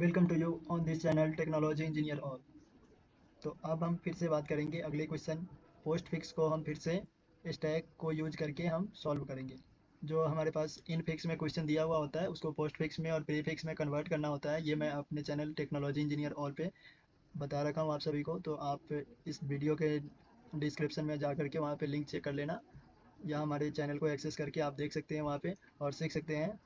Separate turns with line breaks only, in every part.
Welcome to you on this channel technology engineer all. तो अब हम फिर से बात करेंगे अगले क्वेश्चन पोस्ट फिक्स को हम फिर से स्टैक को यूज करके हम सॉल्व करेंगे। जो हमारे पास इन फिक्स में क्वेश्चन दिया हुआ होता है उसको पोस्ट फिक्स में और प्री फिक्स में कन्वर्ट करना होता है। ये मैं अपने चैनल टेक्नोलॉजी इंजीनियर ऑल पे बता रखा हूँ आप सभी को। तो आप इस वीडियो के डिस्क्रिप्शन में जा करके वहाँ पे लिंक चेक कर लेना, या हमारे चैनल को एक्सेस करके आप देख सकते हैं वहाँ पे और सीख सकते हैं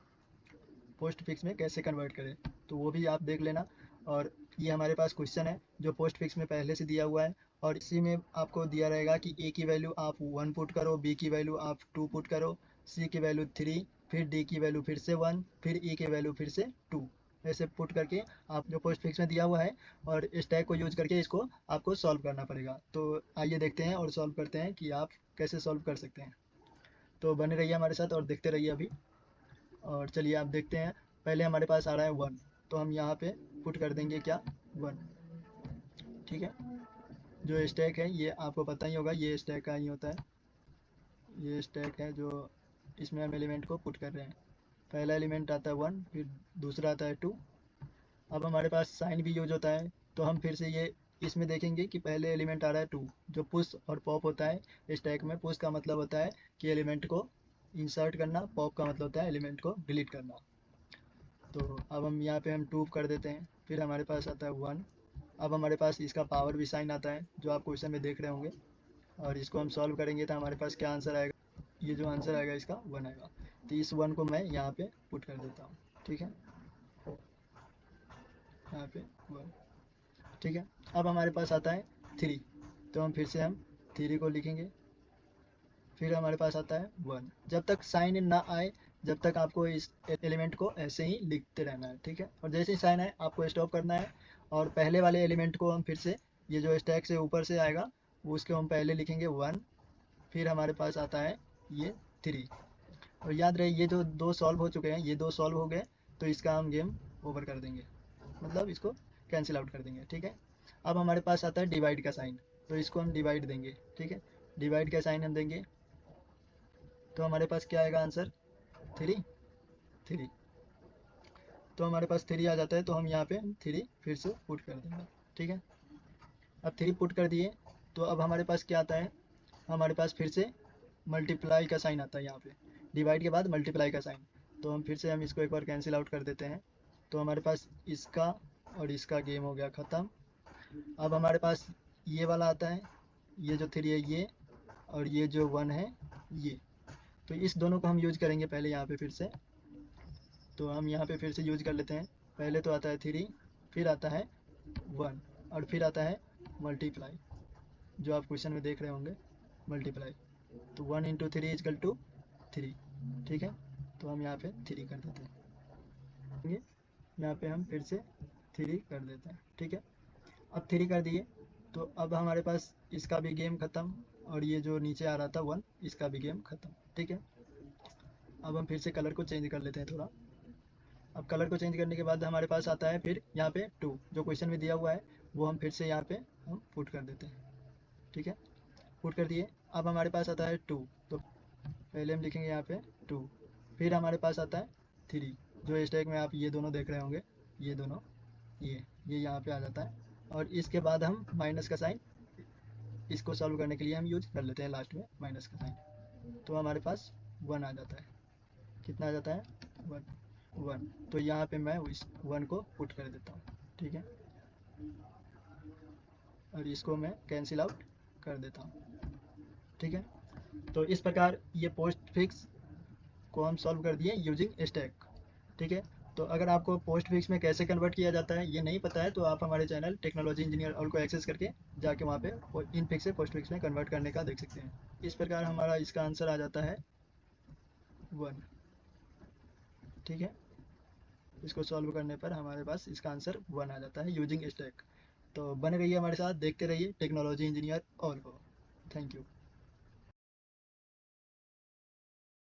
पोस्ट फिक्स में कैसे कन्वर्ट करें। तो वो भी आप देख लेना। और ये हमारे पास क्वेश्चन है जो पोस्ट फिक्स में पहले से दिया हुआ है, और इसी में आपको दिया रहेगा कि ए की वैल्यू आप 1 पुट करो, बी की वैल्यू आप 2 पुट करो, सी की वैल्यू 3, फिर डी की वैल्यू फिर से 1, फिर ई की वैल्यू फिर से 2। ऐसे पुट करके आप जो पोस्ट फिक्स में दिया हुआ है और स्टैक को यूज करके इसको आपको सॉल्व करना पड़ेगा। तो आइए देखते हैं और सॉल्व करते हैं कि आप कैसे सॉल्व कर सकते हैं। तो बने रहिए हमारे साथ और देखते रहिए अभी। और चलिए आप देखते हैं। पहले हमारे पास आ रहा है 1, तो हम यहाँ पे पुट कर देंगे क्या 1। ठीक है, जो स्टैक है ये आपको पता ही होगा, ये स्टैक का ही होता है। ये स्टैक है जो इसमें हम एलिमेंट को पुट कर रहे हैं। पहला एलिमेंट आता है 1, फिर दूसरा आता है 2। अब हमारे पास साइन भी यूज होता है, तो हम फिर से ये इसमें देखेंगे कि पहले एलिमेंट आ रहा है 2। जो पुश और पॉप होता है स्टैक में, पुश का मतलब होता है कि एलिमेंट को इंसर्ट करना, पॉप का मतलब होता है एलिमेंट को डिलीट करना। तो अब हम यहाँ पे हम 2 कर देते हैं, फिर हमारे पास आता है 1। अब हमारे पास इसका पावर भी साइन आता है जो आप क्वेश्चन में देख रहे होंगे, और इसको हम सॉल्व करेंगे तो हमारे पास क्या आंसर आएगा। ये जो आंसर आएगा इसका 1 आएगा। तो इस 1 को मैं यहाँ पे पुट कर देता हूँ। ठीक है, यहाँ पे 1। ठीक है, अब हमारे पास आता है 3, तो हम फिर से हम 3 को लिखेंगे। फिर हमारे पास आता है 1। जब तक साइन इन ना आए, जब तक आपको इस एलिमेंट को ऐसे ही लिखते रहना है। ठीक है, और जैसे ही साइन आए आपको स्टॉप करना है, और पहले वाले एलिमेंट को हम फिर से, ये जो स्टैक से ऊपर से आएगा वो उसके हम पहले लिखेंगे 1। फिर हमारे पास आता है ये 3। और याद रहे ये जो दो सॉल्व हो चुके हैं, ये दो सॉल्व हो गए, तो इसका हम गेम ओवर कर देंगे, मतलब इसको कैंसिल आउट कर देंगे। ठीक है, अब हमारे पास आता है डिवाइड का साइन, तो इसको हम डिवाइड देंगे। ठीक है, डिवाइड का साइन हम देंगे, तो हमारे पास क्या आएगा आंसर 3 3। तो हमारे पास 3 आ जाता है, तो हम यहाँ पे 3 फिर से पुट कर देंगे। ठीक है, अब 3 पुट कर दिए, तो अब हमारे पास क्या आता है, हमारे पास फिर से मल्टीप्लाई का साइन आता है यहाँ पे, डिवाइड के बाद मल्टीप्लाई का साइन। तो हम फिर से हम इसको एक बार कैंसिल आउट कर देते हैं, तो हमारे पास इसका और इसका गेम हो गया ख़त्म। अब हमारे पास ये वाला आता है, ये जो 3 है ये, और ये जो 1 है ये। तो इस दोनों को हम यूज करेंगे पहले यहाँ पे फिर से। तो हम यहाँ पे फिर से यूज कर लेते हैं। पहले तो आता है 3, फिर आता है 1, और फिर आता है मल्टीप्लाई, जो आप क्वेश्चन में देख रहे होंगे मल्टीप्लाई। तो 1 इंटू 3 इजकल टू 3। ठीक है, तो हम यहाँ पे 3 कर देते हैं, यहाँ पे हम फिर से 3 कर देते हैं। ठीक है, अब 3 कर दिए, तो अब हमारे पास इसका भी गेम ख़त्म, और ये जो नीचे आ रहा था 1, इसका भी गेम ख़त्म। ठीक है, अब हम फिर से कलर को चेंज कर लेते हैं थोड़ा। अब कलर को चेंज करने के बाद हमारे पास आता है फिर यहाँ पे 2, जो क्वेश्चन में दिया हुआ है वो हम फिर से यहाँ पे हम पुट कर देते हैं। ठीक है, पुट कर दिए। अब हमारे पास आता है 2, तो पहले हम लिखेंगे यहाँ पे 2। फिर हमारे पास आता है 3, जो स्टैक में आप ये दोनों देख रहे होंगे, ये दोनों, ये यहाँ पे आ जाता है। और इसके बाद हम माइनस का साइन, इसको सॉल्व करने के लिए हम यूज कर लेते हैं लास्ट में माइनस का साइन। तो हमारे पास 1 आ जाता है। कितना आ जाता है 1 1। तो यहाँ पे मैं इस 1 को पुट कर देता हूँ। ठीक है, और इसको मैं कैंसिल आउट कर देता हूँ। ठीक है, तो इस प्रकार ये पोस्ट फिक्स को हम सॉल्व कर दिए यूजिंग स्टैक। ठीक है, तो अगर आपको पोस्ट फिक्स में कैसे कन्वर्ट किया जाता है ये नहीं पता है, तो आप हमारे चैनल टेक्नोलॉजी इंजीनियर ऑल को एक्सेस करके जाके वहाँ पे इन फिक्स से पोस्ट फिक्स में कन्वर्ट करने का देख सकते हैं। इस प्रकार हमारा इसका आंसर आ जाता है 1। ठीक है, इसको सॉल्व करने पर हमारे पास इसका आंसर 1 आ जाता है यूजिंग स्टैक। तो बने रहिए हमारे साथ, देखते रहिए टेक्नोलॉजी इंजीनियर ऑल को। Thank you.